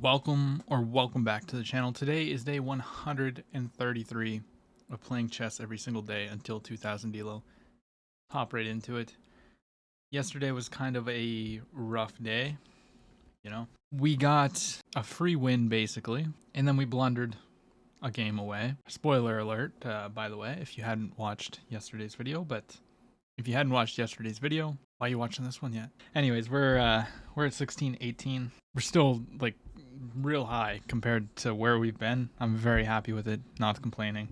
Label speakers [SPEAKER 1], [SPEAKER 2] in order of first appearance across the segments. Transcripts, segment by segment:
[SPEAKER 1] Welcome back to the channel. Today is day 133 of playing chess every single day until 2000 Delo. Hop right into it. Yesterday was kind of a rough day, you know. We got a free win basically, and then we blundered a game away. Spoiler alert, by the way, if you hadn't watched yesterday's video, but if you hadn't watched yesterday's video, why are you watching this one yet? Anyways, we're at 16-18. We're still like real high compared to where we've been. I'm very happy with it, not complaining.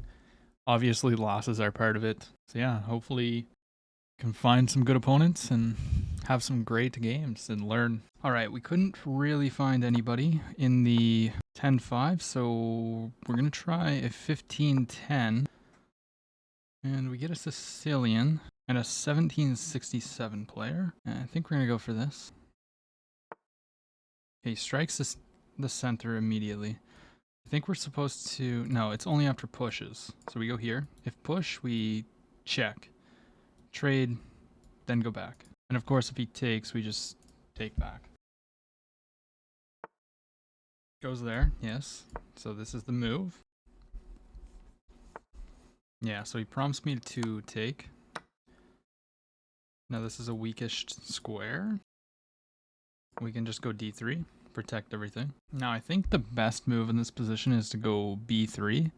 [SPEAKER 1] Obviously losses are part of it. So yeah, hopefully can find some good opponents and have some great games and learn. All right, we couldn't really find anybody in the 10-5, so we're going to try a 15-10. And we get a Sicilian and a 1767 player. And I think we're going to go for this. Okay, he strikes the center immediately. I think we're supposed to... No, it's only after pushes. So we go here. If push, we check. Trade, then go back. And of course, if he takes, we just take back. Goes there, yes. So this is the move. Yeah, so he prompts me to take. Now this is a weakish square. We can just go d3, protect everything. Now I think the best move in this position is to go b3,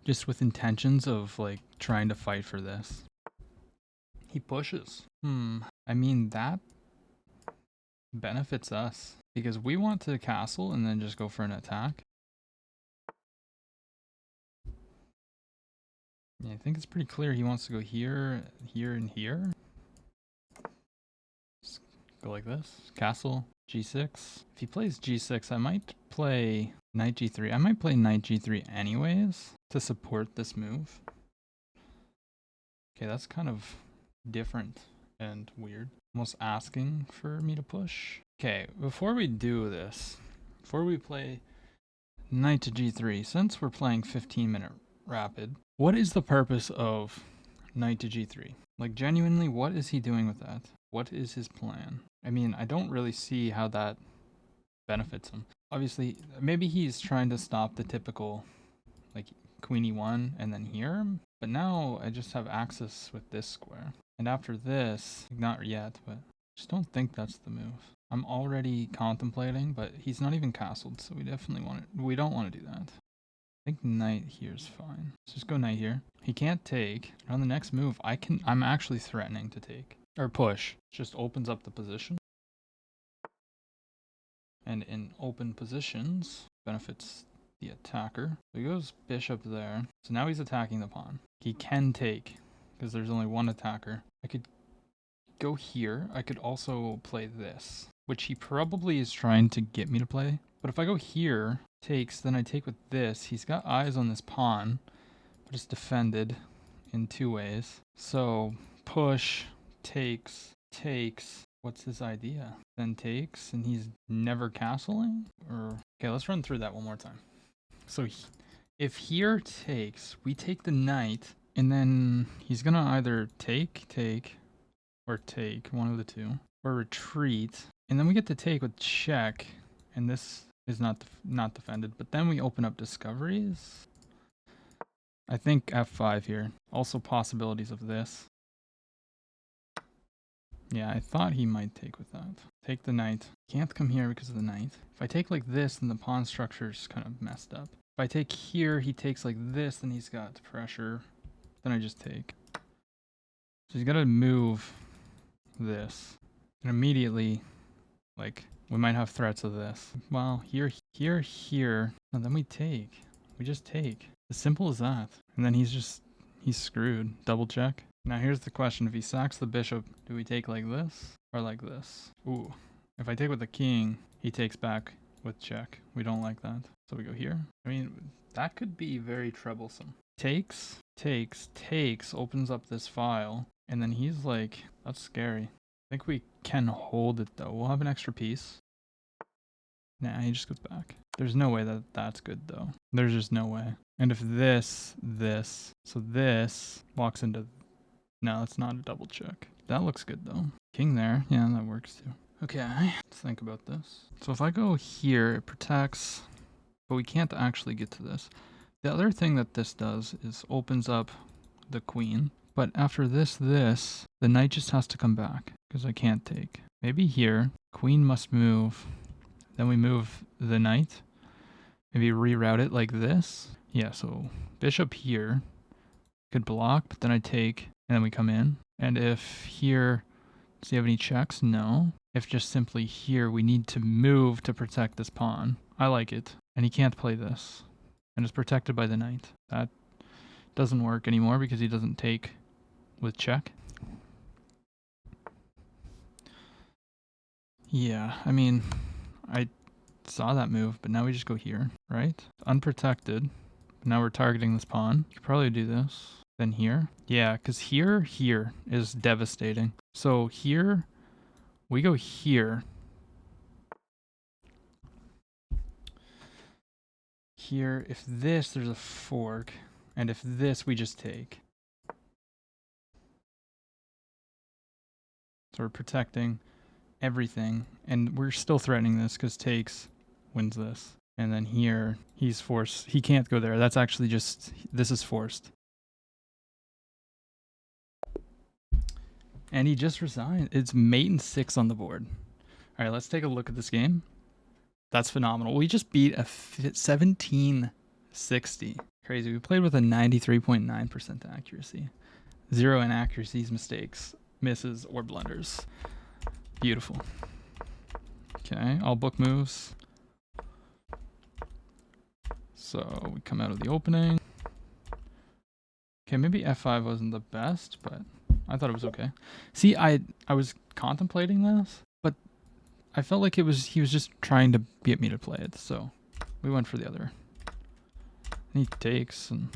[SPEAKER 1] just with intentions of like trying to fight for this. He pushes. I mean that benefits us because we want to castle and then just go for an attack. Yeah, I think it's pretty clear he wants to go here, here, and here. Just go like this. Castle, g6. If he plays g6, I might play knight g3. I might play knight g3 anyways to support this move. Okay, that's kind of different and weird. Almost asking for me to push. Okay, before we do this, before we play knight to g3, since we're playing 15-minute rapid, what is the purpose of knight to g3? Like, genuinely, what is he doing with that? What is his plan? I mean, I don't really see how that benefits him. Obviously, maybe he's trying to stop the typical, like, queen e1 and then here. But now I just have access with this square. And after this, not yet, but I just don't think that's the move. I'm already contemplating, but he's not even castled, so we definitely we don't want to do that. I think knight here is fine. Let's just go knight here. He can't take. On the next move, I'm actually threatening to take. Or push. Just opens up the position. And in open positions, benefits the attacker. So he goes bishop there. So now he's attacking the pawn. He can take, because there's only one attacker. I could go here. I could also play this, which he probably is trying to get me to play. But if I go here, takes, then I take with this. He's got eyes on this pawn, but it's defended in two ways. So push, takes, takes. What's his idea? Then takes, and he's never castling? Or okay, let's run through that one more time. So if here takes, we take the knight, and then he's gonna either take, or take, one of the two, or retreat, and then we get to take with check, and this is not defended, but then we open up discoveries. I think f5 here. Also possibilities of this. Yeah, I thought he might take with that. Take the knight. Can't come here because of the knight. If I take like this, then the pawn structure is kind of messed up. If I take here, he takes like this, then he's got pressure. Then I just take. So he's got to move this. And immediately, like, we might have threats of this. Well, here, and then we take. We just take. As simple as that. And then he's screwed. Double check. Now here's the question. If he sacks the bishop, do we take like this or like this? Ooh. If I take with the king, he takes back with check. We don't like that. So we go here. I mean, that could be very troublesome. Takes, opens up this file. And then he's like, that's scary. I think we can hold it though. We'll have an extra piece. Nah, he just goes back. There's no way that that's good though. There's just no way. And if this, so this walks into... No, it's not a double check. That looks good though. King there. Yeah, that works too. Okay, let's think about this. So if I go here, it protects, but we can't actually get to this. The other thing that this does is opens up the queen. But after this, the knight just has to come back because I can't take. Maybe here, queen must move. Then we move the knight. Maybe reroute it like this. Yeah, so bishop here could block, but then I take, and then we come in. And if here, does he have any checks? No. If just simply here, we need to move to protect this pawn. I like it. And he can't play this. And it's protected by the knight. That doesn't work anymore because he doesn't take with check. Yeah, I mean, I saw that move, but now we just go here, right? Unprotected. But now we're targeting this pawn. Could probably do this. Then here. Yeah, because here is devastating. So here, we go here. Here, if this, there's a fork. And if this, we just take. So we're protecting everything. And we're still threatening this because takes wins this. And then here, he's forced. He can't go there. That's actually just, this is forced. And he just resigned. It's mate and 6 on the board. All right, let's take a look at this game. That's phenomenal. We just beat a 1760. Crazy. We played with a 93.9% accuracy. 0 inaccuracies, mistakes, misses, or blunders. Beautiful. Okay, all book moves. So we come out of the opening. Okay, maybe f5 wasn't the best, but I thought it was okay. See, I was contemplating this, but I felt like he was just trying to get me to play it, so we went for the other. And he takes, and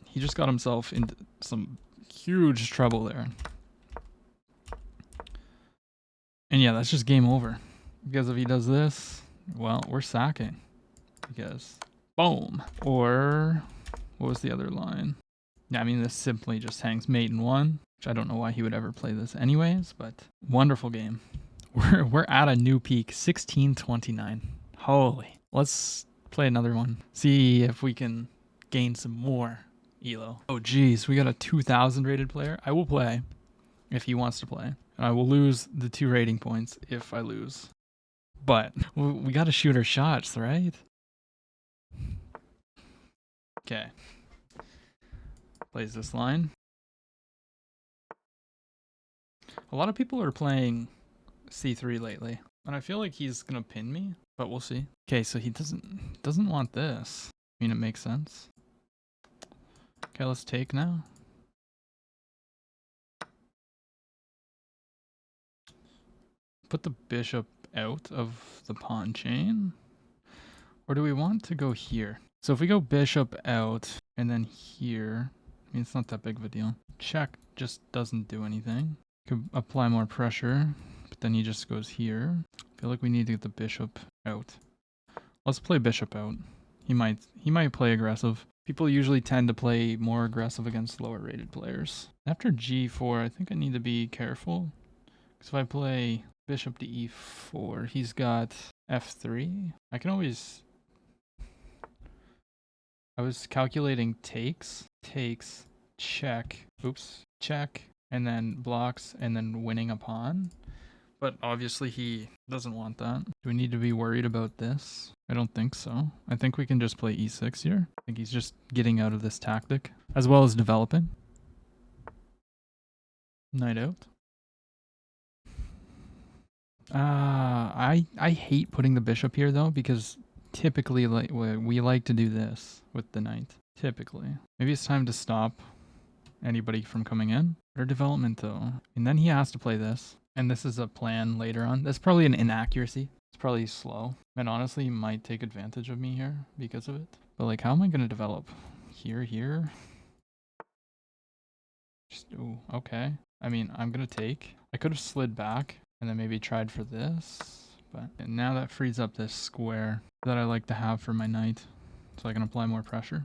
[SPEAKER 1] he just got himself into some huge trouble there. And yeah, that's just game over. Because if he does this, well, we're sacking. Because, boom. Or, what was the other line? Yeah, I mean, this simply just hangs mate in 1, which I don't know why he would ever play this anyways, but wonderful game. We're at a new peak, 1629. Holy. Let's play another one. See if we can gain some more elo. Oh, geez, we got a 2000 rated player. I will play if he wants to play. I will lose the 2 rating points if I lose. But we got to shoot our shots, right? Okay. Plays this line. A lot of people are playing c3 lately, and I feel like he's gonna pin me, but we'll see. Okay, so he doesn't want this. I mean, it makes sense. Okay, let's take now. Put the bishop out of the pawn chain. Or do we want to go here? So if we go bishop out and then here, I mean, it's not that big of a deal. Check just doesn't do anything. Could apply more pressure, but then he just goes here. I feel like we need to get the bishop out. Let's play bishop out. He might play aggressive. People usually tend to play more aggressive against lower rated players. After g4, I think I need to be careful. Because if I play bishop to e4, he's got f3. I can always... I was calculating takes, check, check, and then blocks, and then winning a pawn. But obviously he doesn't want that. Do we need to be worried about this? I don't think so. I think we can just play e6 here. I think he's just getting out of this tactic, as well as developing. Knight out. I hate putting the bishop here though, because typically we like to do this with the knight. Typically. Maybe it's time to stop anybody from coming in. Better development though. And then he has to play this. And this is a plan later on. That's probably an inaccuracy. It's probably slow. And honestly, he might take advantage of me here because of it. But like, how am I going to develop? Here? Just, ooh, okay. I mean, I'm going to take. I could have slid back and then maybe tried for this. But and now that frees up this square that I like to have for my knight. So I can apply more pressure.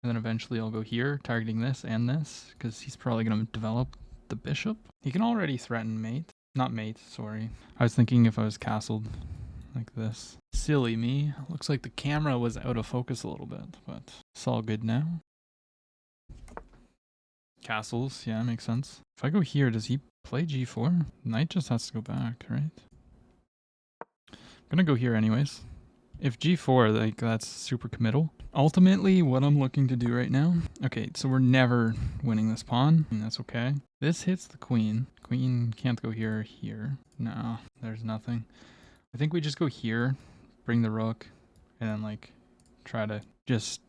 [SPEAKER 1] And then eventually I'll go here, targeting this and this. Because he's probably going to develop the bishop. He can already threaten mate. Not mate, sorry. I was thinking if I was castled like this. Silly me. Looks like the camera was out of focus a little bit, but it's all good now. Castles, yeah, makes sense. If I go here, does he play g4? Knight just has to go back, right? I'm gonna go here anyways. If g4, like, that's super committal. Ultimately, what I'm looking to do right now... Okay, so we're never winning this pawn, and that's okay. This hits the queen. Queen can't go here or here. No, there's nothing. I think we just go here, bring the rook, and then, like, try to just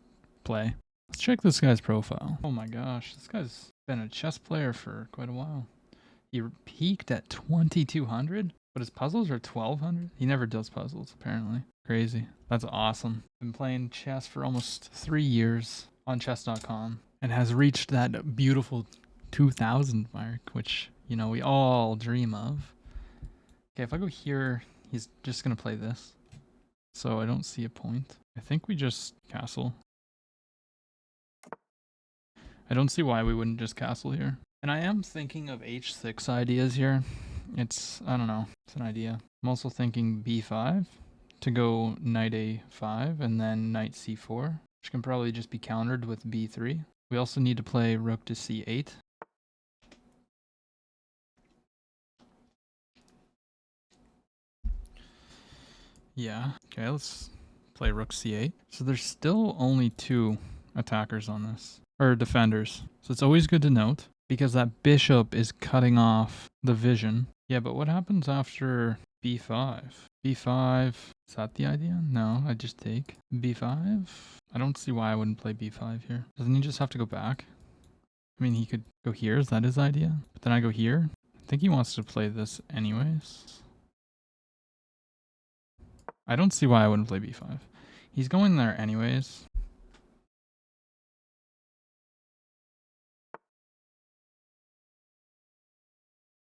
[SPEAKER 1] play. Let's check this guy's profile. Oh my gosh, this guy's been a chess player for quite a while. He peaked at 2200, but his puzzles are 1200. He never does puzzles, apparently. Crazy. That's awesome. Been playing chess for almost 3 years on chess.com and has reached that beautiful 2000 mark, which, you know, we all dream of. Okay, if I go here, he's just going to play this. So I don't see a point. I think we just castle. I don't see why we wouldn't just castle here. And I am thinking of h6 ideas here. I don't know, it's an idea. I'm also thinking b5 to go knight a5 and then knight c4, which can probably just be countered with b3. We also need to play rook to c8. Yeah, okay, let's play rook c8. So there's still only 2 attackers on this, or defenders. So it's always good to note, because that bishop is cutting off the vision. Yeah, but what happens after b5? b5, is that the idea? No, I just take b5. I don't see why I wouldn't play b5 here. Doesn't he just have to go back? I mean, he could go here, is that his idea? But then I go here. I think he wants to play this anyways. I don't see why I wouldn't play b5. He's going there anyways.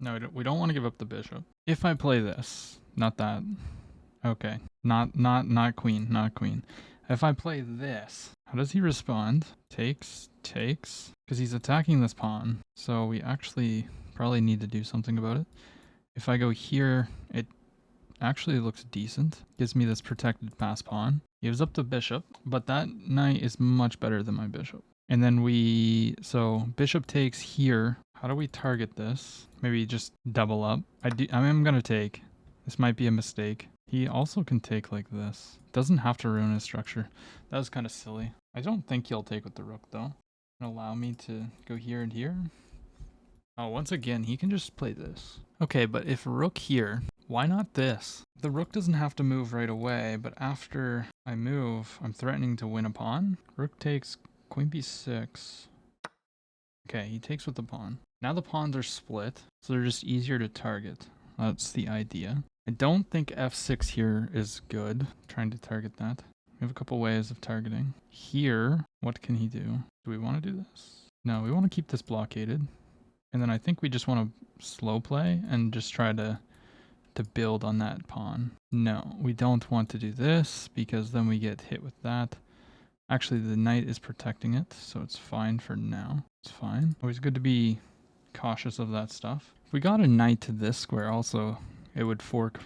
[SPEAKER 1] No, we don't want to give up the bishop. If I play this, not that. Okay, not queen, not queen. If I play this, how does he respond? Takes, because he's attacking this pawn. So we actually probably need to do something about it. If I go here, it actually looks decent. Gives me this protected pass pawn. Gives up the bishop, but that knight is much better than my bishop. And then so bishop takes here. How do we target this? Maybe just double up. I'm gonna take. This might be a mistake. He also can take like this. Doesn't have to ruin his structure. That was kind of silly. I don't think he'll take with the rook though. Allow me to go here and here. Oh, once again, he can just play this. Okay, but if rook here, why not this? The rook doesn't have to move right away, but after I move, I'm threatening to win a pawn. Rook takes queen b6. Okay, he takes with the pawn. Now the pawns are split, so they're just easier to target. That's the idea. I don't think f6 here is good. I'm trying to target that. We have a couple ways of targeting. Here, what can he do? Do we want to do this? No, we want to keep this blockaded. And then I think we just want to slow play and just try to build on that pawn. No, we don't want to do this because then we get hit with that. Actually, the knight is protecting it, so it's fine for now. It's fine. Always good to be cautious of that stuff. If we got a knight to this square also, it would fork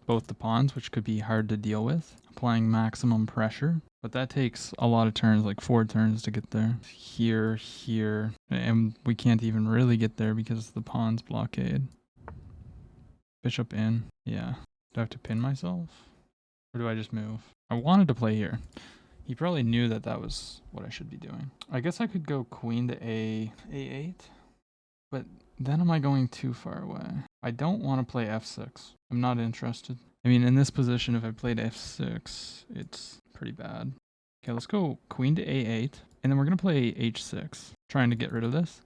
[SPEAKER 1] both the pawns, which could be hard to deal with, applying maximum pressure. But that takes a lot of turns, like 4 turns to get there. Here, and we can't even really get there because the pawn's blockade. Bishop in. Yeah. Do I have to pin myself? Or do I just move? I wanted to play here. He probably knew that that was what I should be doing. I guess I could go queen to a8. But then am I going too far away? I don't want to play f6. I'm not interested. I mean, in this position, if I played f6, it's pretty bad. Okay, let's go queen to a8. And then we're going to play h6, trying to get rid of this.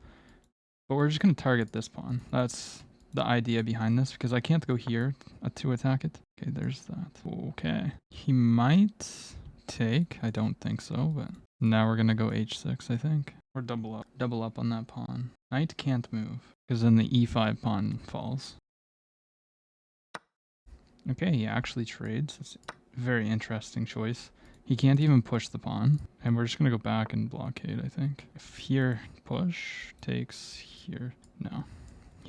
[SPEAKER 1] But we're just going to target this pawn. That's the idea behind this, because I can't go here to attack it. Okay, there's that. Okay. He might take. I don't think so, but now we're going to go h6, I think. Or double up. Double up on that pawn. Knight can't move, because then the e5 pawn falls. Okay, he actually trades. It's a very interesting choice. He can't even push the pawn, and we're just going to go back and blockade, I think. If here, push, takes here. No.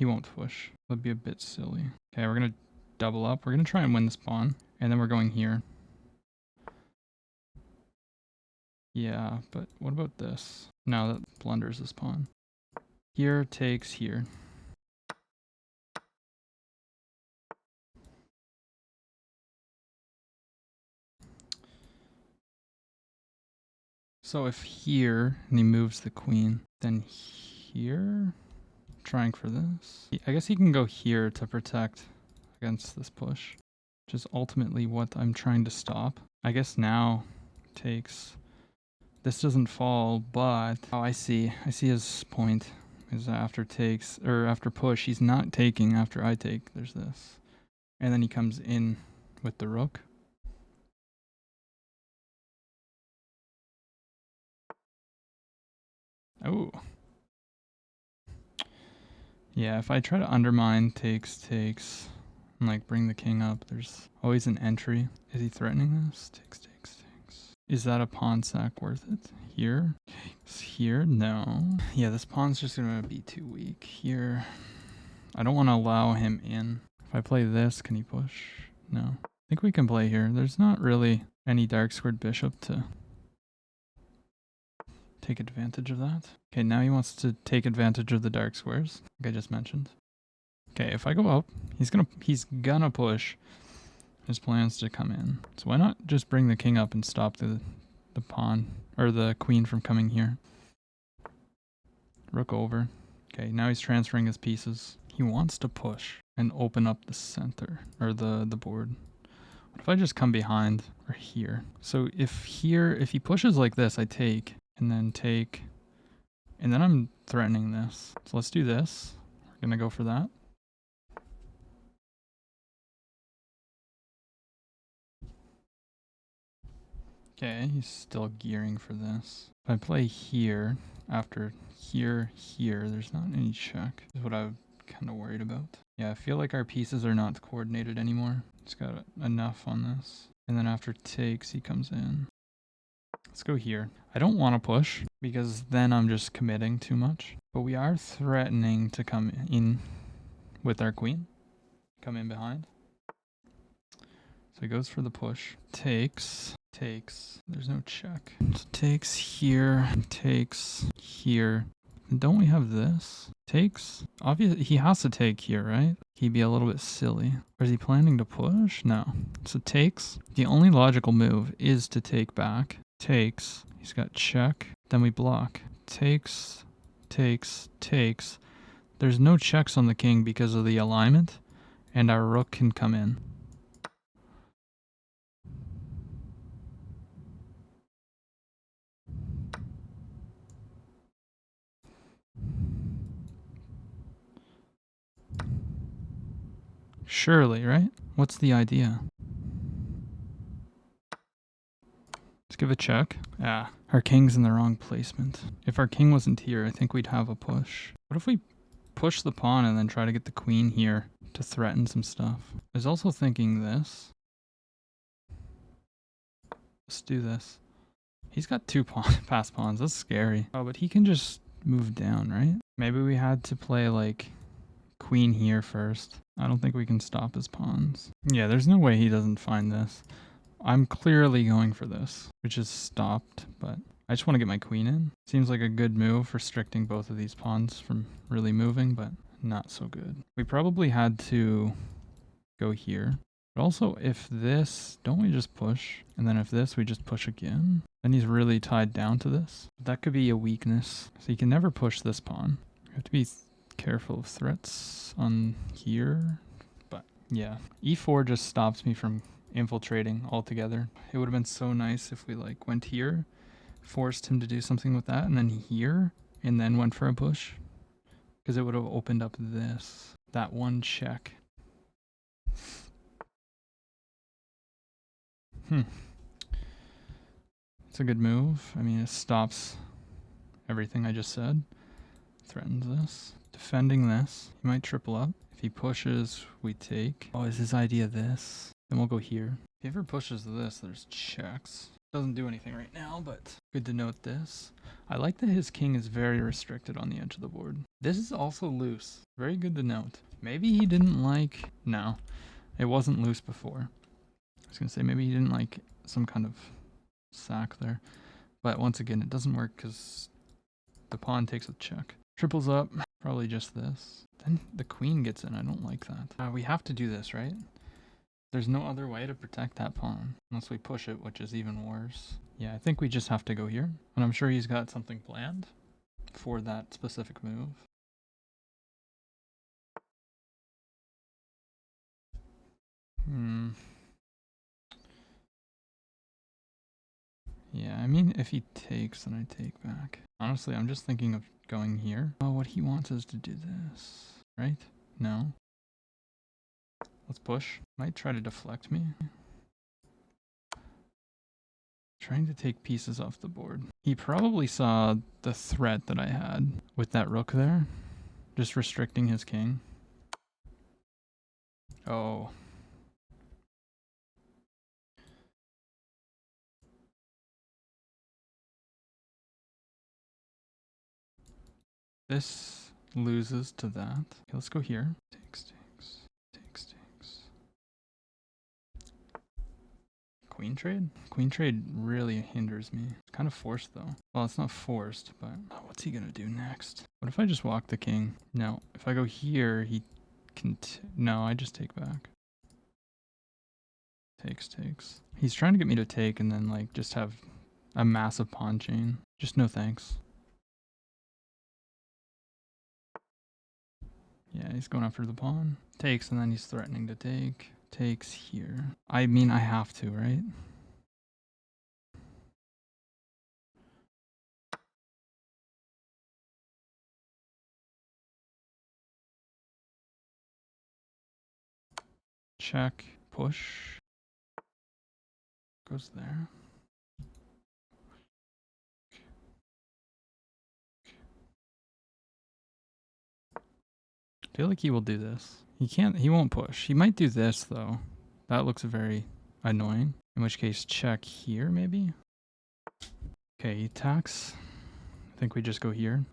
[SPEAKER 1] He won't push. That'd be a bit silly. Okay, we're gonna double up. We're gonna try and win this pawn. And then we're going here. Yeah, but what about this? No, that blunders this pawn. Here takes here. So if here, and he moves the queen, then here, trying for this. I guess he can go here to protect against this push, which is ultimately what I'm trying to stop. I guess now takes, this doesn't fall, but, oh, I see his point, is after takes, or after push, he's not taking after I take, there's this. And then he comes in with the rook. Oh. Yeah, if I try to undermine takes, and like bring the king up, there's always an entry. Is he threatening this? Takes. Is that a pawn sack worth it? Here? Here? No. Yeah, this pawn's just gonna be too weak. Here. I don't want to allow him in. If I play this, can he push? No. I think we can play here. There's not really any dark squared bishop to take advantage of that. Okay, now he wants to take advantage of the dark squares, like I just mentioned. Okay, if I go up, he's gonna push. His plans to come in. So why not just bring the king up and stop the pawn, or the queen from coming here. Rook over. Okay, now he's transferring his pieces. He wants to push and open up the center, or the board. What if I just come behind, or here? So if he pushes like this, I take, and then take, and then I'm threatening this. So let's do this. We're gonna go for that. Okay, he's still gearing for this. If I play here, after here, there's not any check. Is what I'm kind of worried about. Yeah, I feel like our pieces are not coordinated anymore. It's got enough on this. And then after takes, he comes in. Let's go here. I don't want to push, because then I'm just committing too much. But we are threatening to come in with our queen. Come in behind. So he goes for the push. Takes. There's no check. So takes here. Takes here. And don't we have this? Takes. Obviously, he has to take here, right? He'd be a little bit silly. Or is he planning to push? No. So takes. The only logical move is to take back. Takes. He's got check. Then we block. Takes. There's no checks on the king because of the alignment. And our rook can come in. Surely, right? What's the idea? Let's give a check. Ah, our king's in the wrong placement. If our king wasn't here, I think we'd have a push. What if we push the pawn and then try to get the queen here to threaten some stuff? I was also thinking this. Let's do this. He's got two passed pawns. That's scary. Oh, but he can just move down, right? Maybe we had to play like queen here first. I don't think we can stop his pawns. Yeah, there's no way he doesn't find this. I'm clearly going for this, which is stopped, but I just want to get my queen in. Seems like a good move, restricting both of these pawns from really moving, but not so good. We probably had to go here. But also, if this, don't we just push? And then if this, we just push again? Then he's really tied down to this. That could be a weakness. So you can never push this pawn. You have to be careful of threats on here. But yeah, e4 just stops me from infiltrating altogether. It would have been so nice if we like went here, forced him to do something with that, and then here, and then went for a push. Because it would have opened up that one check. It's a good move. I mean, it stops everything I just said. Threatens this. Defending this. He might triple up. If he pushes, we take. Oh, is his idea this? Then we'll go here. If he ever pushes this, there's checks. Doesn't do anything right now, but good to note this. I like that his king is very restricted on the edge of the board. This is also loose. Very good to note. Maybe he didn't like... No, it wasn't loose before. I was going to say maybe he didn't like some kind of sack there. But once again, it doesn't work because the pawn takes a check. Triples up, probably just this. Then the queen gets in. I don't like that. We have to do this, right? There's no other way to protect that pawn unless we push it, which is even worse. Yeah, I think we just have to go here. And I'm sure he's got something planned for that specific move. Yeah, I mean, if he takes, then I take back. Honestly, I'm just thinking of going here. Oh, what he wants is to do this, right? No. Let's push. Might try to deflect me. Trying to take pieces off the board. He probably saw the threat that I had with that rook there. Just restricting his king. Oh. This loses to that. Okay, let's go here. Takes. Queen trade? Queen trade really hinders me. It's kind of forced though. Well, it's not forced, but what's he gonna do next? What if I just walk the king? No. If I go here, he can... No, I just take back. Takes. He's trying to get me to take and then like just have a massive pawn chain. Just no thanks. Yeah, he's going after the pawn. Takes and then he's threatening to take. Takes here. I mean, I have to, right? Check, push. Goes there. I feel like he will do this. He won't push. He might do this though. That looks very annoying. In which case, check here maybe? Okay, he attacks. I think we just go here.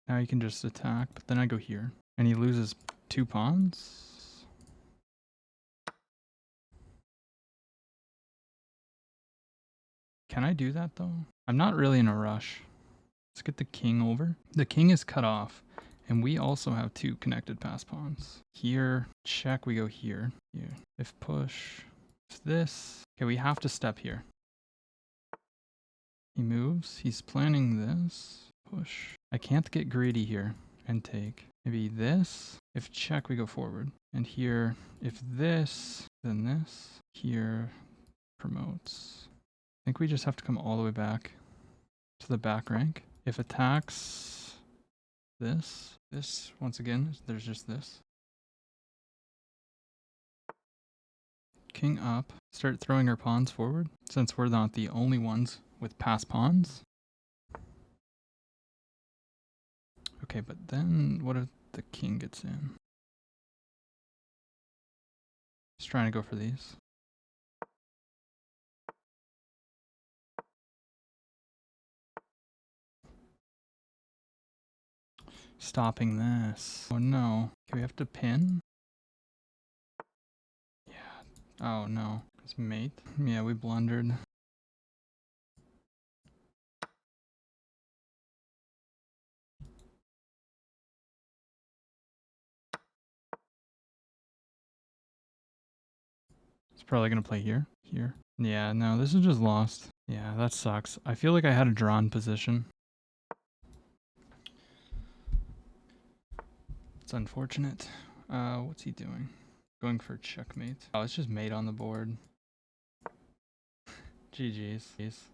[SPEAKER 1] Now he can just attack, but then I go here. And he loses 2 pawns? Can I do that though? I'm not really in a rush. Let's get the king over. The king is cut off, and we also have 2 connected pass pawns. Here, check, we go here. Here. If push, if this. Okay, we have to step here. He moves. He's planning this. Push. I can't get greedy here and take. Maybe this. If check, we go forward. And here, if this, then this. Here, promotes. I think we just have to come all the way back to the back rank. If attacks this, once again, there's just this. King up. Start throwing our pawns forward, since we're not the only ones with pass pawns. Okay, but then what if the king gets in? Just trying to go for these. Stopping this. Oh no. Okay, we have to pin? Yeah. Oh no. It's mate. Yeah, we blundered. It's probably gonna play here. Here. Yeah, no, this is just lost. Yeah, that sucks. I feel like I had a drawn position. It's unfortunate. What's he doing? Going for checkmate. Oh, it's just mate on the board. GG's.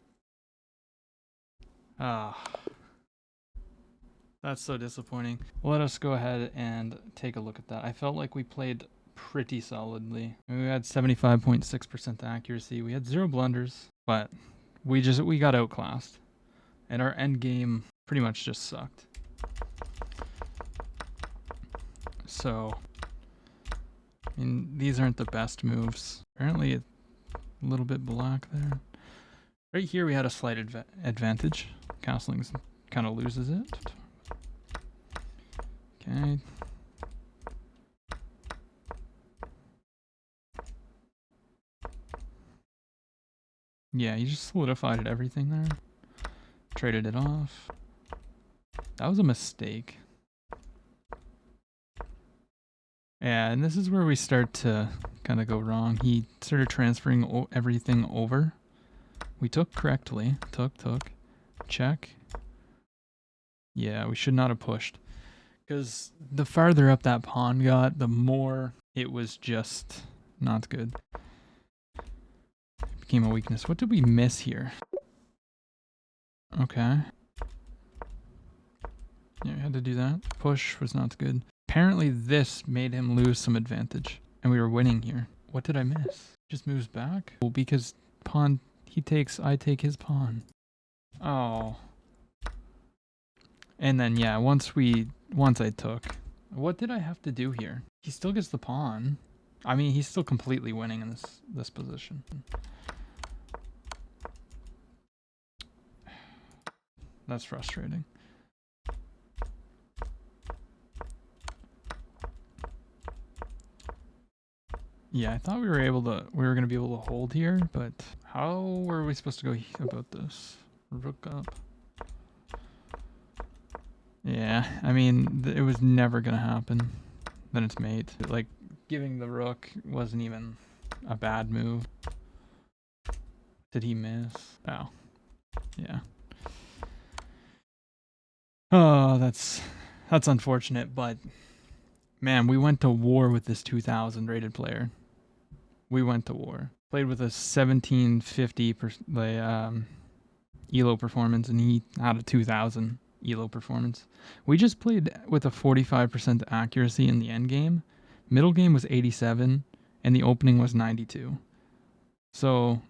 [SPEAKER 1] Ah. That's so disappointing. Let us go ahead and take a look at that. I felt like we played pretty solidly. We had 75.6% accuracy. We had 0 blunders, but we got outclassed. And our end game pretty much just sucked. So, I mean, these aren't the best moves. Apparently, A little bit black there. Right here we had a slight advantage. Castling kind of loses it. Okay. Yeah, you just solidified everything there. Traded it off. That was a mistake. Yeah, and this is where we start to kind of go wrong. He started transferring everything over. We took correctly. Took. Check. Yeah, we should not have pushed. Because the farther up that pawn got, the more it was just not good. It became a weakness. What did we miss here? Okay. Yeah, we had to do that. Push was not good. Apparently this made him lose some advantage. And we were winning here. What did I miss? Just moves back? Well, because pawn he takes, I take his pawn. Oh. And then yeah, once I took. What did I have to do here? He still gets the pawn. I mean, he's still completely winning in this position. That's frustrating. Yeah, I thought we were gonna be able to hold here, but how were we supposed to go about this? Rook up. Yeah, I mean, it was never gonna happen. Then it's mate. Like, giving the rook wasn't even a bad move. Did he miss? Oh, yeah. Oh, that's unfortunate, but man, we went to war with this 2000 rated player. We went to war. Played with a 1750 ELO performance, and he had a 2000 ELO performance. We just played with a 45% accuracy in the end game. Middle game was 87, and the opening was 92. So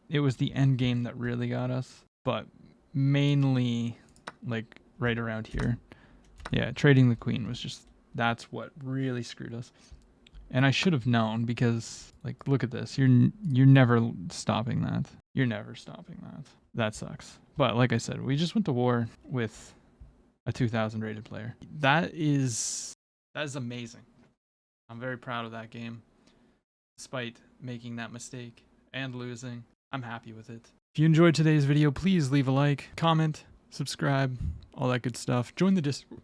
[SPEAKER 1] it was the end game that really got us, but mainly like right around here. Yeah, trading the queen was just, that's what really screwed us. And I should have known, because like, look at this. You're never stopping that. You're never stopping that. That sucks. But like I said, we just went to war with a 2000 rated player. That is amazing. I'm very proud of that game. Despite making that mistake and losing, I'm happy with it. If you enjoyed today's video, please leave a like, comment, subscribe, all that good stuff. Join the Discord.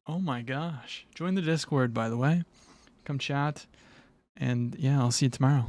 [SPEAKER 1] Oh my gosh. Join the Discord, by the way. Come chat. And yeah, I'll see you tomorrow.